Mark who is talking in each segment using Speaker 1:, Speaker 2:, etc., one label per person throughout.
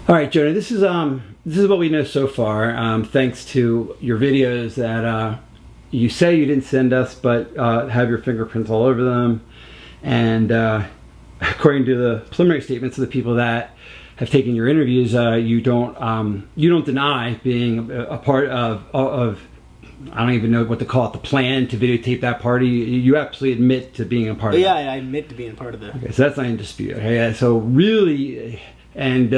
Speaker 1: All right, Jonah. This is what we know so far. Thanks to your videos that you say you didn't send us, but have your fingerprints all over them, and according to the preliminary statements of the people that have taken your interviews, you don't deny being a part of I don't even know what to call it, the plan to videotape that party. You absolutely admit to being a part of it.
Speaker 2: Yeah, I admit to being a part of it.
Speaker 1: Okay, so that's not in dispute. Okay, so really, and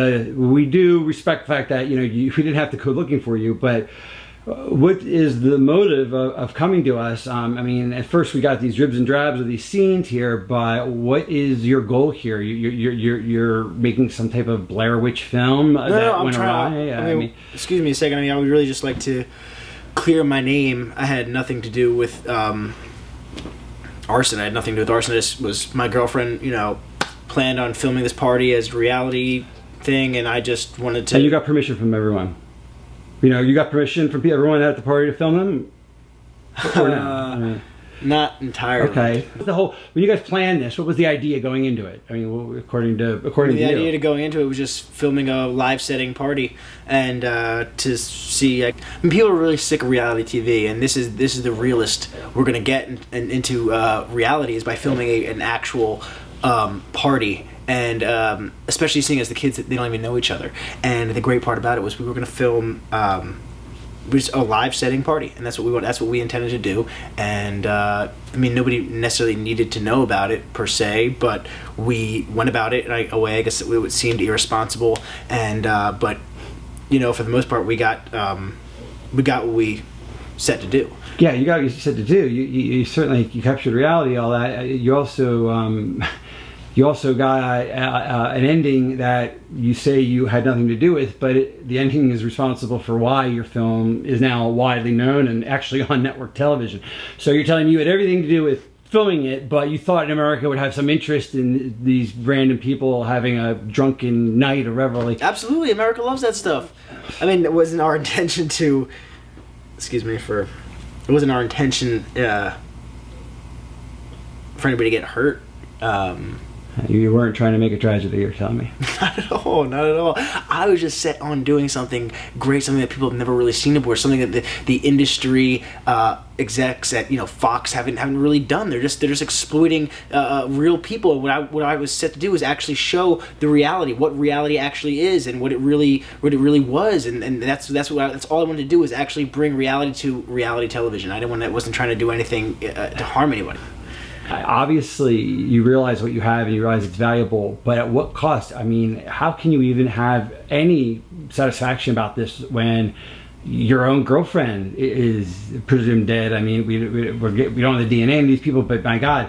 Speaker 1: we do respect the fact that we didn't have to go looking for you, but what is the motive of coming to us? I mean, at first we got these dribs and drabs of these scenes here, but what is your goal here? You're making some type of Blair Witch film that went awry?
Speaker 2: I mean, excuse me a second. I mean, I would really just like to clear my name. I had nothing to do with arson. I had nothing to do with arson. This was my girlfriend, planned on filming this party as a reality thing, and I just wanted to...
Speaker 1: And you got permission from everyone? You got permission from everyone at the party to film them? Or no? I mean,
Speaker 2: not entirely.
Speaker 1: Okay. When you guys planned this, what was the idea going into it? I mean, according to you.
Speaker 2: The idea to going into it was just filming a live setting party, and to see. People are really sick of reality TV, and this is the realest we're gonna get into reality is by filming an actual party. And especially seeing as the kids, they don't even know each other. And the great part about it was we were going to film a live setting party, and that's what we intended to do. And I mean, nobody necessarily needed to know about it per se, but we went about it in a way. I guess it seemed irresponsible, and but for the most part, we got what we set to do.
Speaker 1: Yeah, you got what you said to do. You certainly captured reality. All that. You also got an ending that you say you had nothing to do with, but the ending is responsible for why your film is now widely known and actually on network television. So you're telling me you had everything to do with filming it, but you thought America would have some interest in these random people having a drunken night or revelry.
Speaker 2: Absolutely, America loves that stuff. I mean, it wasn't our intention to... It wasn't our intention for anybody to get hurt.
Speaker 1: You weren't trying to make a tragedy, you're telling me.
Speaker 2: Not at all. I was just set on doing something great, something that people have never really seen before, something that the industry execs at Fox haven't really done. They're just exploiting real people. What I was set to do was actually show the reality, what reality actually is, and what it really was, and that's all I wanted to do was actually bring reality to reality television. I wasn't trying to do anything to harm anybody.
Speaker 1: Obviously, you realize what you have and you realize it's valuable, but at what cost? I mean, how can you even have any satisfaction about this when your own girlfriend is presumed dead? I mean, we don't have the DNA in these people, but my God,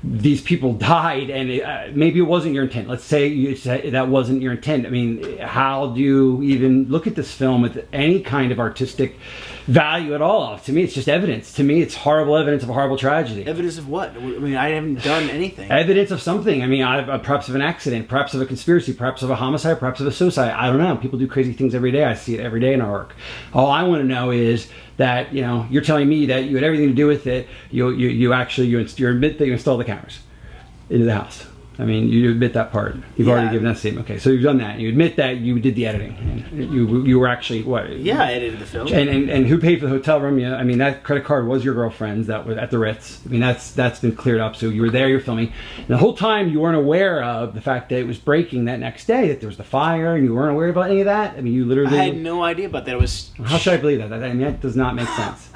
Speaker 1: these people died, and maybe it wasn't your intent. Let's say that wasn't your intent. I mean, how do you even look at this film with any kind of artistic value at all? To me, it's just evidence. To me, it's horrible evidence of a horrible tragedy.
Speaker 2: Evidence of what? I mean, I haven't done anything.
Speaker 1: Evidence of something. I mean, perhaps of an accident, perhaps of a conspiracy, perhaps of a homicide, perhaps of a suicide. I don't know. People do crazy things every day. I see it every day in our work. All I want to know is that you're telling me that you had everything to do with it. You admit that you installed the cameras into the house. I mean, you admit that part. You've already given that statement. Okay, so you've done that. You admit that you did the editing. And you were actually what?
Speaker 2: Yeah, I edited the film.
Speaker 1: And who paid for the hotel room? Yeah, I mean, that credit card was your girlfriend's. That was at the Ritz. I mean, that's been cleared up. So you were there. You're filming. And the whole time you weren't aware of the fact that it was breaking that next day. That there was the fire, and you weren't aware about any of that. I mean, you literally.
Speaker 2: I had no idea about that. It was.
Speaker 1: How should I believe that? I mean, that does not make sense.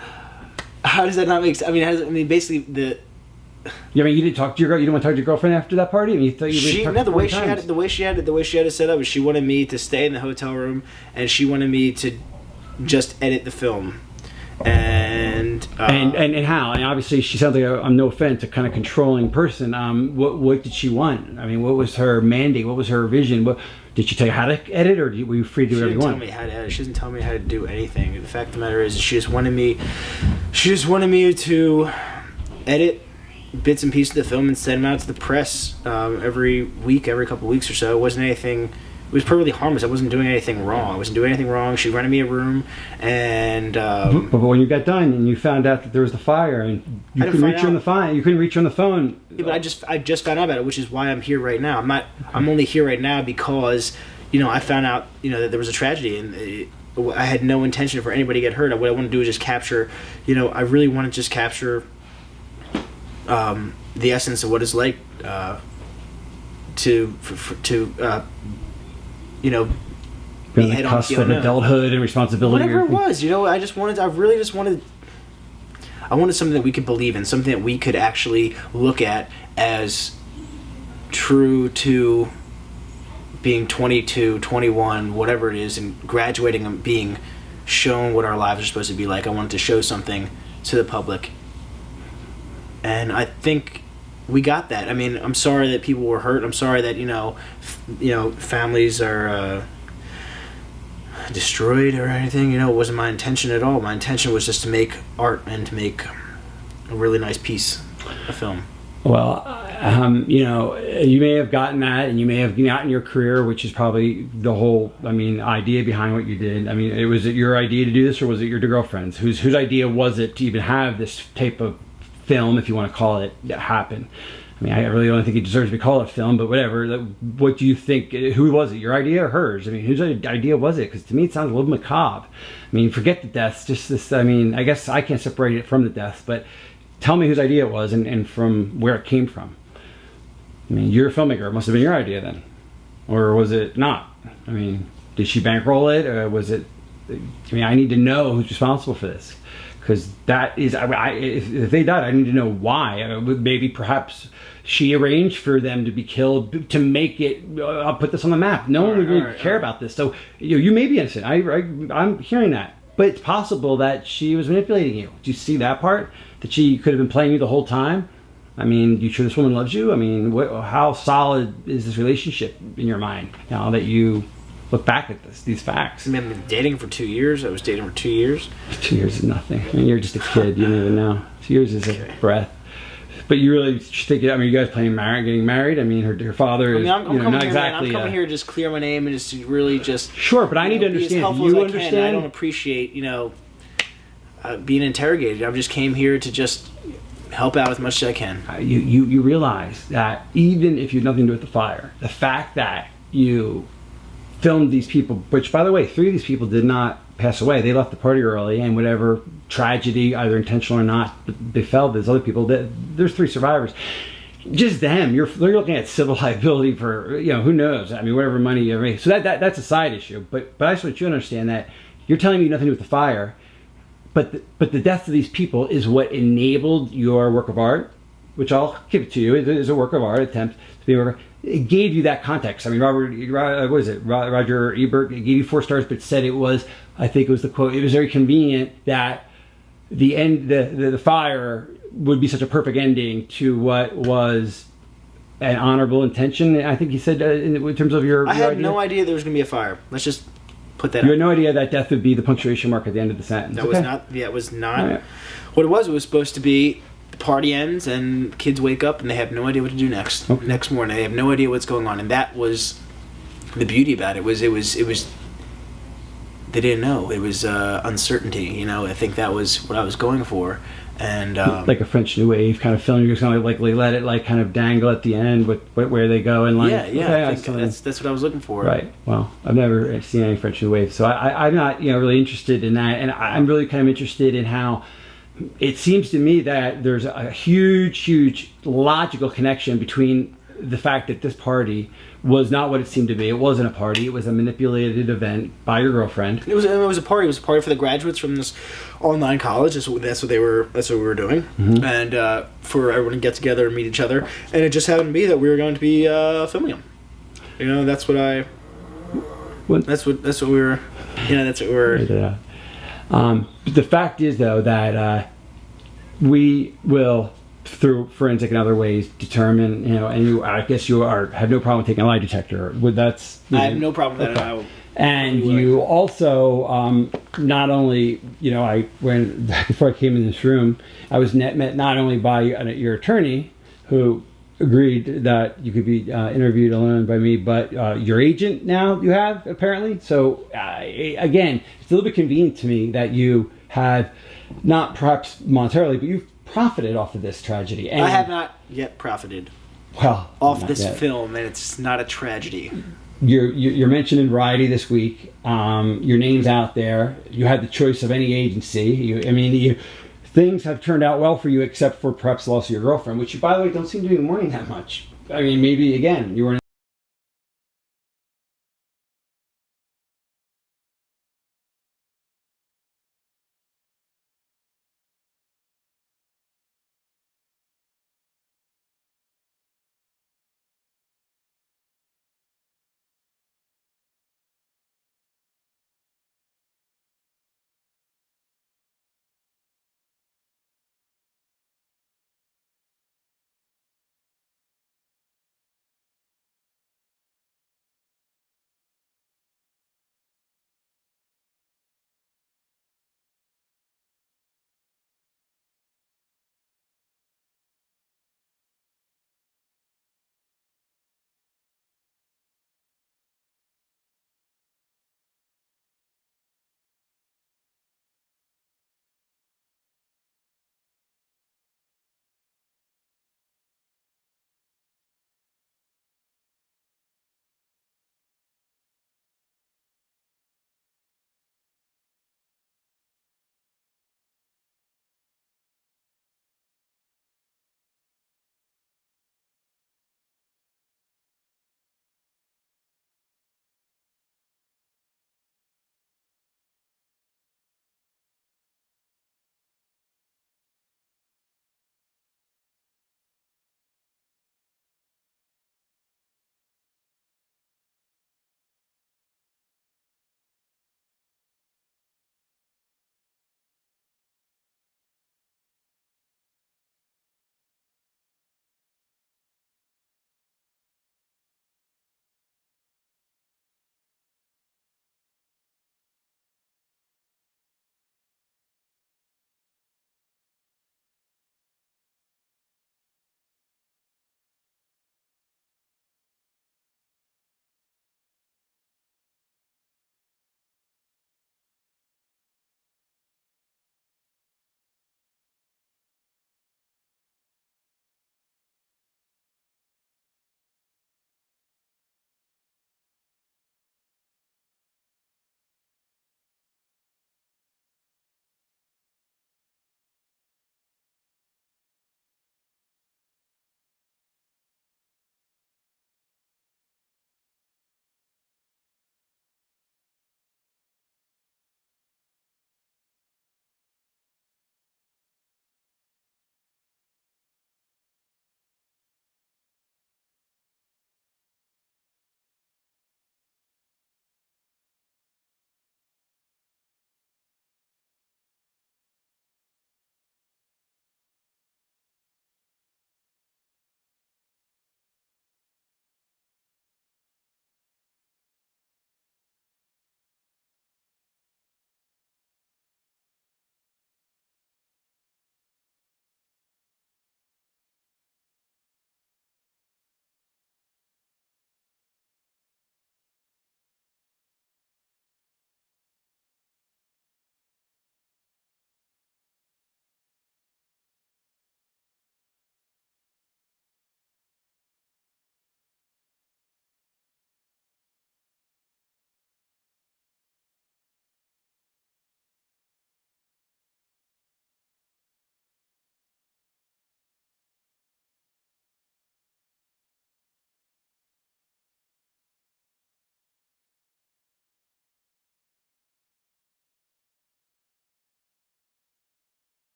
Speaker 2: How does that not make sense? I mean, basically the.
Speaker 1: Yeah, I mean, you didn't talk to your girl. You didn't want to talk to your girlfriend after that party. I mean, you thought you
Speaker 2: the way she had it set up was she wanted me to stay in the hotel room, and she wanted me to just edit the film, and how? And
Speaker 1: obviously, she sounds like I'm no offense, a kind of controlling person. What did she want? I mean, what was her mandate? What was her vision? Did she tell you how to edit, or were you free to do whatever you want?
Speaker 2: She didn't tell me how to edit. She doesn't tell me how to do anything. The fact of the matter is, she just wanted me to edit bits and pieces of the film and send them out to the press every couple of weeks or so. It wasn't anything. It was perfectly harmless. I wasn't doing anything wrong. She rented me a room, and
Speaker 1: but when you got done and you found out that there was the fire and you couldn't reach her on the phone, Yeah,
Speaker 2: but I just found out about it, which is why I'm here right now. I'm only here right now because I found out, that there was a tragedy, and I had no intention for anybody to get hurt. What I want to do is just capture, I really want to just capture the essence of what it's like to
Speaker 1: Being on the cusp of adulthood and responsibility.
Speaker 2: Whatever it was, I wanted something that we could believe in, something that we could actually look at as true to being 22, 21, whatever it is, and graduating and being shown what our lives are supposed to be like. I wanted to show something to the public. And I think we got that. I mean, I'm sorry that people were hurt. I'm sorry that, families are destroyed or anything. It wasn't my intention at all. My intention was just to make art and to make a really nice piece of film.
Speaker 1: Well, you may have gotten that, and you may have gotten your career, which is probably the whole, idea behind what you did. Was it your idea to do this, or was it your girlfriend's? Whose idea was it to even have this type of film, if you want to call it, happen? I really don't think it deserves to be called a film, but whatever. What do you think? Who was it? Your idea or hers? Whose idea was it? Because to me, it sounds a little macabre. Forget the deaths. Just this. I guess I can't separate it from the deaths, but tell me whose idea it was and from where it came from. You're a filmmaker. It must have been your idea then, or was it not? Did she bankroll it, or was it? I need to know who's responsible for this, because that is. If they died, I need to know why. Maybe perhaps she arranged for them to be killed to make it. I'll put this on the map. No one would really care about this. So you may be innocent. I'm hearing that, but it's possible that she was manipulating you. Do you see that part? That she could have been playing you the whole time? You sure this woman loves you? How solid is this relationship in your mind now that you look back at these facts?
Speaker 2: I've been dating for 2 years. I was dating for 2 years.
Speaker 1: 2 years is nothing. You're just a kid. You don't even know. 2 years is a breath. But you really think, you guys getting married? Her father is,
Speaker 2: I'm coming
Speaker 1: not
Speaker 2: here,
Speaker 1: exactly.
Speaker 2: I'm coming here to just clear my name and just really just.
Speaker 1: Sure, but I need to understand. Do you understand?
Speaker 2: I don't appreciate, being interrogated. I just came here to just help out as much as I can.
Speaker 1: You realize that even if you had nothing to do with the fire, the fact that you filmed these people, which by the way, 3 of these people did not pass away. They left the party early, and whatever tragedy, either intentional or not, befell these other people. There's 3 survivors. Just them. You're looking at civil liability for who knows. Whatever money you make. So that's a side issue. But I just want you to understand that you're telling me nothing to do with the fire. But the death of these people is what enabled your work of art, which I'll give it to you. It is a work of art, attempt to be a work. It gave you that context. Roger Ebert, it gave you 4 stars, but said it was, I think it was the quote, it was very convenient that the fire would be such a perfect ending to what was an honorable intention. I think he said in terms of your
Speaker 2: I had
Speaker 1: idea.
Speaker 2: no idea there was going to be a fire. Let's just put that
Speaker 1: You
Speaker 2: out.
Speaker 1: had no idea that death would be the punctuation mark at the end of the sentence.
Speaker 2: That was not. Yeah, it was not.
Speaker 1: Right.
Speaker 2: What it was supposed to be. The party ends and kids wake up and they have no idea what to do next.
Speaker 1: Okay.
Speaker 2: Next morning, they have no idea what's going on, and that was the beauty about it. It was. They didn't know. It was uncertainty. I think that was what I was going for, and
Speaker 1: like a French New Wave kind of film. You're just going to let it kind of dangle at the end with where they go in life.
Speaker 2: Yeah.
Speaker 1: Okay,
Speaker 2: I think that's what I was looking for.
Speaker 1: Right. Well, I've never seen any French New Wave, so I'm not really interested in that, and I'm really kind of interested in how. It seems to me that there's a huge logical connection between the fact that this party was not what it seemed to be. It wasn't a party. It was a manipulated event by your girlfriend.
Speaker 2: It was a party. It was a party for the graduates from this online college. That's what we were doing, and for everyone to get together and meet each other. And it just happened to be that we were going to be filming them. That's what I. That's what we were. That's what we were.
Speaker 1: The fact is, though, that we will, through forensic and other ways, determine, and I guess you have no problem taking a lie detector. I
Speaker 2: have no problem with that.
Speaker 1: Okay. And you also, not only, before I came in this room, I was met not only by your attorney, who agreed that you could be interviewed alone by me, but your agent now you have, apparently. So again, it's a little bit convenient to me that you have, not perhaps monetarily, but you've profited off of this tragedy. And
Speaker 2: I have not yet profited
Speaker 1: off
Speaker 2: this film, and it's not a tragedy.
Speaker 1: you're mentioned in Variety this week. Your name's out there. You had the choice of any agency. Things have turned out well for you, except for perhaps the loss of your girlfriend, which you, by the way, don't seem to be mourning that much. I mean, maybe again, you were in